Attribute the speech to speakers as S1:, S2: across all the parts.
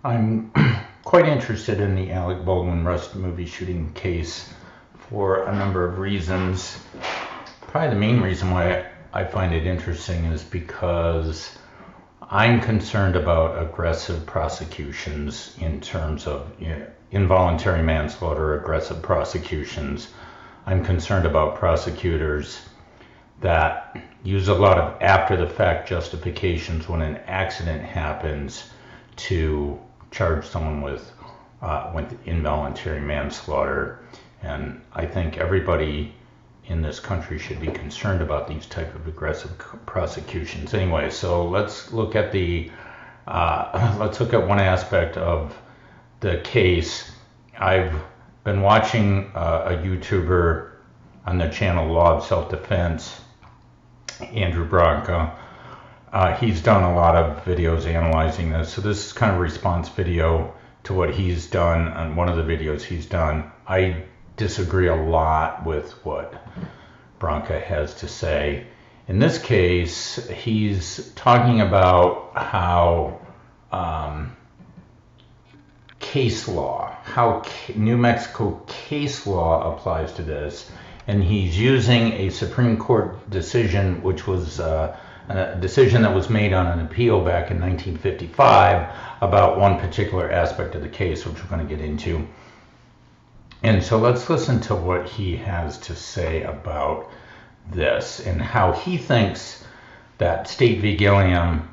S1: I'm quite interested in the Alec Baldwin Rust movie shooting case for a number of reasons. Probably the main reason why I find it interesting is because I'm concerned about aggressive prosecutions in terms of involuntary manslaughter, aggressive prosecutions. I'm concerned about prosecutors that use a lot of after-the-fact justifications when an accident happens to charge someone with involuntary manslaughter. And I think everybody in this country should be concerned about these type of aggressive prosecutions. Anyway, so let's look at one aspect of the case. I've been watching a YouTuber on the channel Law of Self-Defense, Andrew Branca. He's done a lot of videos analyzing this, so this is kind of a response video to what he's done on one of the videos he's done. I disagree a lot with what Branca has to say. In this case, he's talking about how case law, how New Mexico case law applies to this, and he's using a Supreme Court decision, which was a decision that was made on an appeal back in 1955 about one particular aspect of the case, which we're going to get into. And so let's listen to what he has to say about this and how he thinks that State v. Gilliam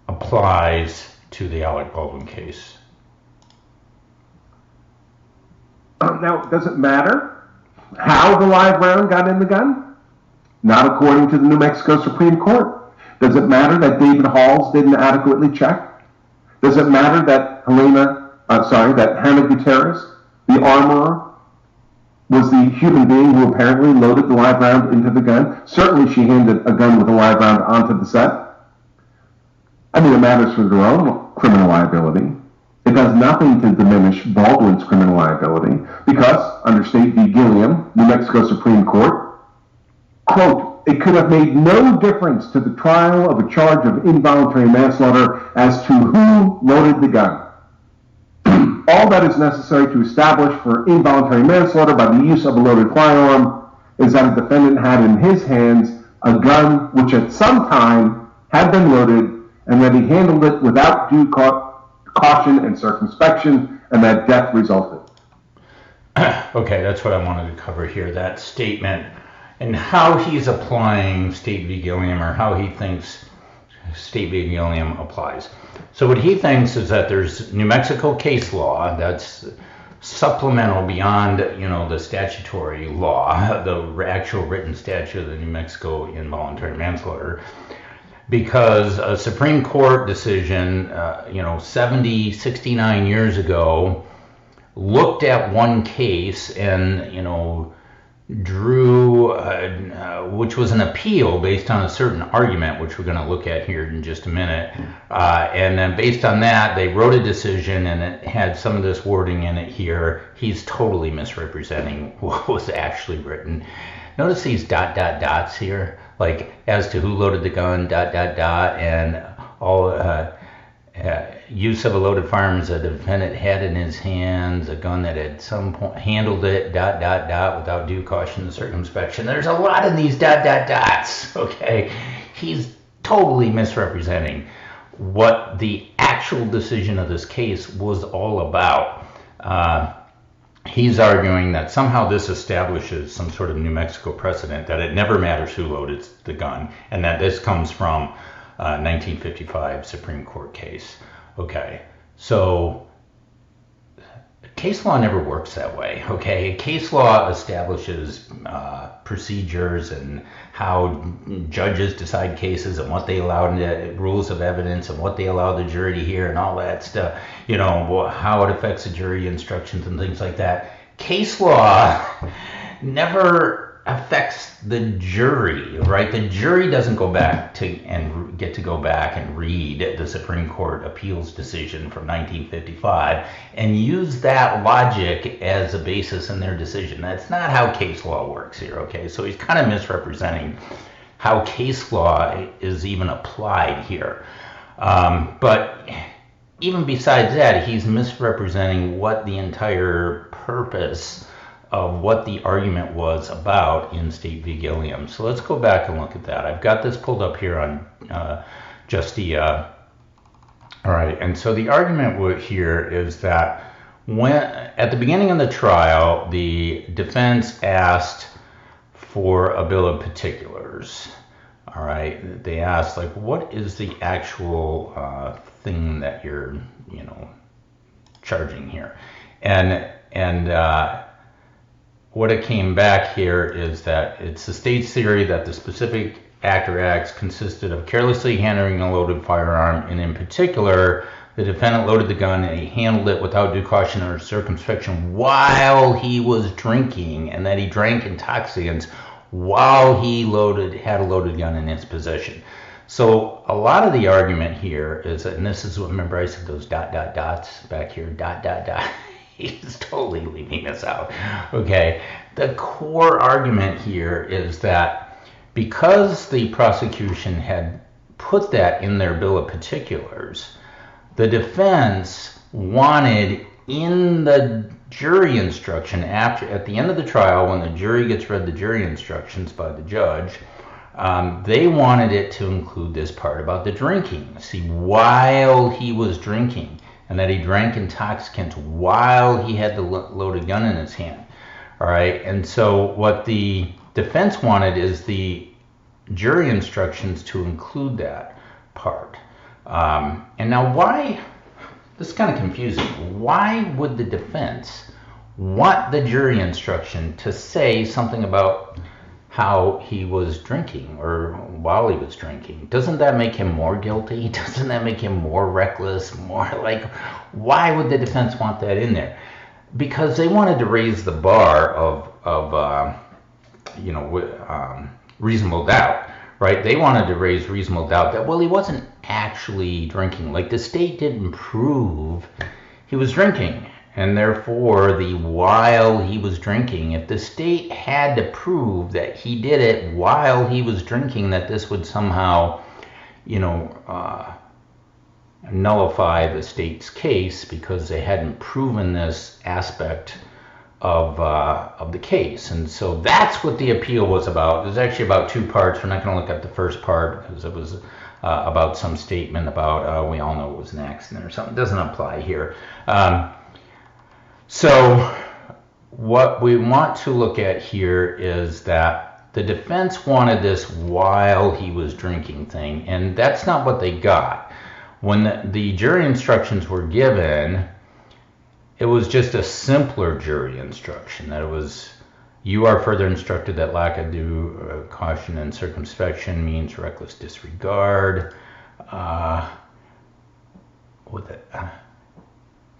S1: applies to the Alec Baldwin case.
S2: Now, does it matter how the live round got in the gun? Not according to the New Mexico Supreme Court. Does it matter that David Halls didn't adequately check? Does it matter that Hannah Gutierrez, the armorer, was the human being who apparently loaded the live round into the gun? Certainly she handed a gun with a live round onto the set. I mean, it matters for their own criminal liability. It does nothing to diminish Baldwin's criminal liability because, under State v. Gilliam, New Mexico Supreme Court, quote, it could have made no difference to the trial of a charge of involuntary manslaughter as to who loaded the gun. All that is necessary to establish for involuntary manslaughter by the use of a loaded firearm is that a defendant had in his hands a gun which at some time had been loaded and that he handled it without due caution and circumspection, and that death resulted.
S1: Okay, that's what I wanted to cover here, that statement, and how he's applying State v. Gilliam, or how he thinks State v. Gilliam applies. So what he thinks is that there's New Mexico case law that's supplemental beyond, the statutory law, the actual written statute of the New Mexico involuntary manslaughter, because a Supreme Court decision, 69 years ago, looked at one case and, drew, which was an appeal based on a certain argument, which we're going to look at here in just a minute. And then based on that, they wrote a decision and it had some of this wording in it here. He's totally misrepresenting what was actually written. Notice these ... dots here, like as to who loaded the gun, ... and all use of a loaded firearm as a defendant had in his hands, a gun that at some point handled it, ... without due caution and circumspection. There's a lot of these ... dots, okay? He's totally misrepresenting what the actual decision of this case was all about. He's arguing that somehow this establishes some sort of New Mexico precedent, that it never matters who loaded the gun, and that this comes from 1955 Supreme Court case. Okay, so case law never works that way, okay? Case law establishes procedures and how judges decide cases and what they allow in the rules of evidence and what they allow the jury to hear and all that stuff, how it affects the jury instructions and things like that. Case law never affects the jury, right? The jury doesn't get to go back and read the Supreme Court appeals decision from 1955 and use that logic as a basis in their decision. That's not how case law works here, okay? So he's kind of misrepresenting how case law is even applied here. But even besides that, he's misrepresenting what the entire purpose of what the argument was about in State v. Gilliam. So let's go back and look at that. I've got this pulled up here on Justia. All right, and so the argument here is that when at the beginning of the trial, the defense asked for a bill of particulars. All right, they asked, like, what is the actual thing that you're, charging here, and what it came back here is that it's the state's theory that the specific act or acts consisted of carelessly handling a loaded firearm, and in particular, the defendant loaded the gun and he handled it without due caution or circumspection while he was drinking, and that he drank intoxicants while he had a loaded gun in his possession. So a lot of the argument here is, and this is what, remember I said those ... dots back here, ... He's totally leaving this out. Okay, the core argument here is that because the prosecution had put that in their bill of particulars, the defense wanted in the jury instruction, at the end of the trial, when the jury gets read the jury instructions by the judge, they wanted it to include this part about the drinking. See, while he was drinking, and that he drank intoxicants while he had the loaded gun in his hand. All right, and so what the defense wanted is the jury instructions to include that part. And now why, this is kind of confusing, why would the defense want the jury instruction to say something about how he was drinking or while he was drinking? Doesn't that make him more guilty? Doesn't that make him more reckless? More like, why would the defense want that in there? Because they wanted to raise the bar of reasonable doubt, right? They wanted to raise reasonable doubt that, well, he wasn't actually drinking. Like, the state didn't prove he was drinking. And therefore, while he was drinking, if the state had to prove that he did it while he was drinking, that this would somehow, nullify the state's case because they hadn't proven this aspect of the case. And so that's what the appeal was about. There's actually about two parts. We're not going to look at the first part because it was about some statement about, we all know it was an accident or something. It doesn't apply here. So what we want to look at here is that the defense wanted this while he was drinking thing, and that's not what they got. When the jury instructions were given, it was just a simpler jury instruction. That it was, you are further instructed that lack of due caution and circumspection means reckless disregard.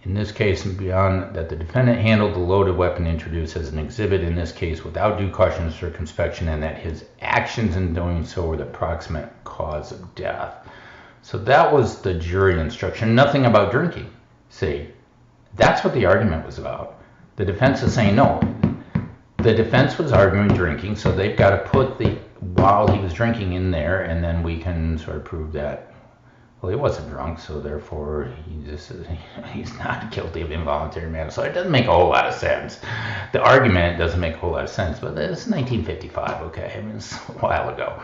S1: In this case, and beyond that, the defendant handled the loaded weapon introduced as an exhibit in this case without due caution and circumspection, and that his actions in doing so were the proximate cause of death. So that was the jury instruction. Nothing about drinking. See, that's what the argument was about. The defense is saying no. The defense was arguing drinking, so they've got to put the while he was drinking in there, and then we can sort of prove that, well, he wasn't drunk, so therefore he's not guilty of involuntary manslaughter. It doesn't make a whole lot of sense. The argument doesn't make a whole lot of sense, but it's 1955, okay? I mean, it's a while ago.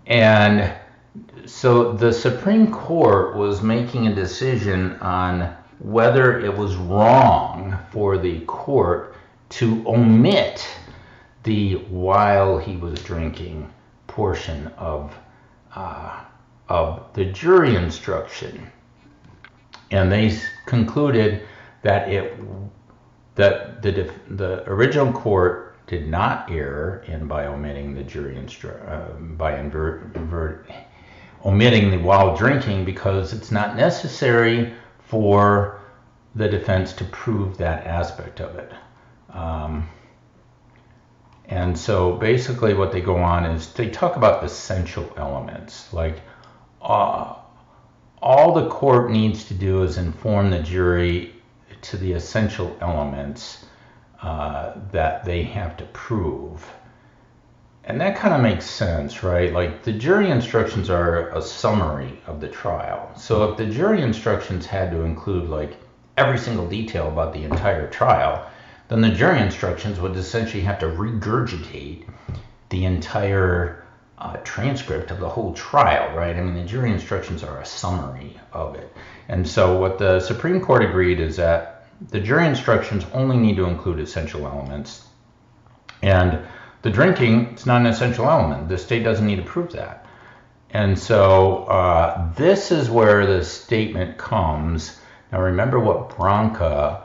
S1: And so the Supreme Court was making a decision on whether it was wrong for the court to omit the while he was drinking portion of the jury instruction, and they concluded that the original court did not err in by omitting the jury omitting the while drinking, because it's not necessary for the defense to prove that aspect of it. And so basically what they go on is they talk about essential elements, like all the court needs to do is inform the jury to the essential elements that they have to prove. And that kind of makes sense, right? Like the jury instructions are a summary of the trial. So if the jury instructions had to include like every single detail about the entire trial, then the jury instructions would essentially have to regurgitate the entire transcript of the whole trial, right? I mean, the jury instructions are a summary of it. And so what the Supreme Court agreed is that the jury instructions only need to include essential elements. And the drinking, it's not an essential element. The state doesn't need to prove that. And so this is where the statement comes. Now remember what Branca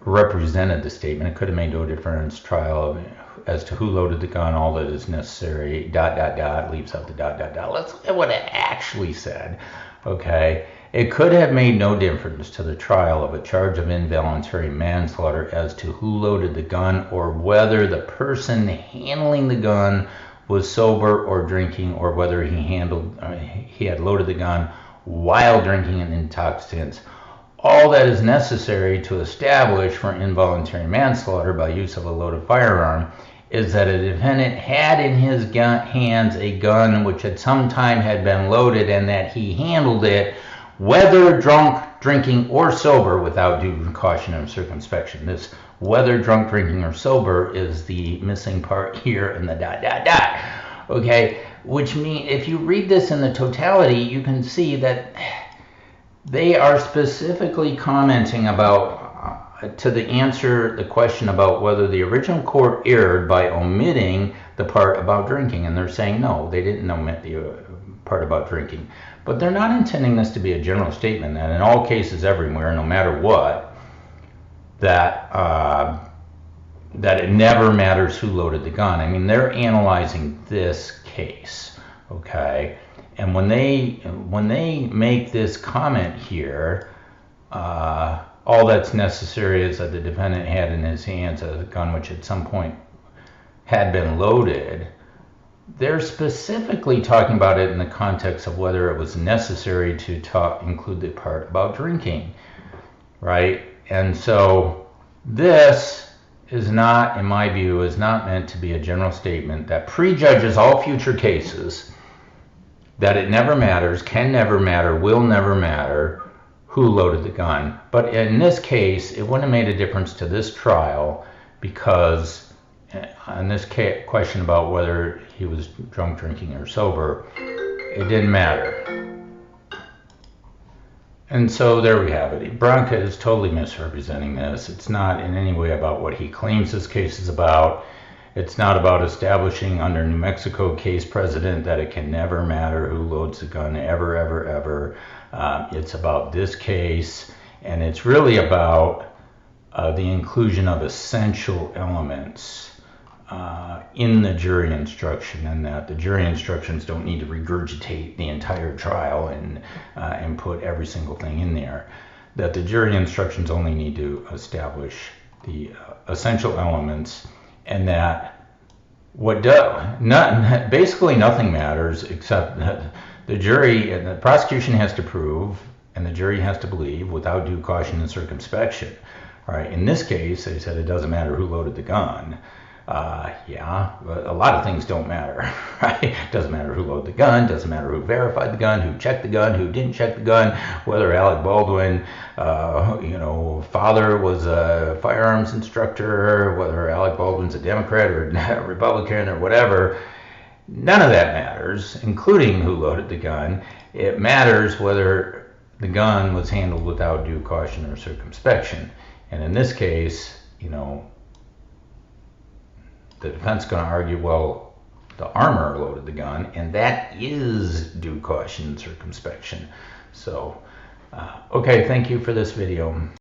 S1: represented the statement. It could have made no difference, trial as to who loaded the gun, all that is necessary, ... leaves out the ... Let's look at what it actually said, okay? It could have made no difference to the trial of a charge of involuntary manslaughter as to who loaded the gun or whether the person handling the gun was sober or drinking, or whether he had loaded the gun while drinking an intoxicant. All that is necessary to establish for involuntary manslaughter by use of a loaded firearm is that a defendant had in his hands a gun which at some time had been loaded and that he handled it, whether drunk, drinking, or sober, without due caution and circumspection. This whether drunk, drinking, or sober is the missing part here in the ... Okay, which means if you read this in the totality, you can see that they are specifically commenting about to answer the question about whether the original court erred by omitting the part about drinking, and they're saying no, they didn't omit the part about drinking. But they're not intending this to be a general statement that in all cases everywhere, no matter what, that it never matters who loaded the gun. I mean, they're analyzing this case, okay? And when they make this comment here, all that's necessary is that the defendant had in his hands a gun which at some point had been loaded. They're specifically talking about it in the context of whether it was necessary to include the part about drinking, right? And so this is not, in my view, is not meant to be a general statement that prejudges all future cases, that it never matters, can never matter, will never matter who loaded the gun. But in this case, it wouldn't have made a difference to this trial, because on this question about whether he was drunk, drinking, or sober, it didn't matter. And so there we have it. Branca is totally misrepresenting this. It's not in any way about what he claims this case is about. It's not about establishing under New Mexico case precedent that it can never matter who loads the gun, ever, ever, ever. It's about this case, and it's really about the inclusion of essential elements in the jury instruction, and that the jury instructions don't need to regurgitate the entire trial and put every single thing in there. That the jury instructions only need to establish the essential elements, and that basically nothing matters except that the jury and the prosecution has to prove and the jury has to believe without due caution and circumspection. All right, in this case, they said it doesn't matter who loaded the gun. Yeah, but a lot of things don't matter, right? It doesn't matter who loaded the gun, doesn't matter who verified the gun, who checked the gun, who didn't check the gun, whether Alec Baldwin, father was a firearms instructor, whether Alec Baldwin's a Democrat or a Republican or whatever. None of that matters, including who loaded the gun. It matters whether the gun was handled without due caution or circumspection. And in this case, the defense is going to argue, well, the armor loaded the gun, and that is due caution and circumspection. So, okay, thank you for this video.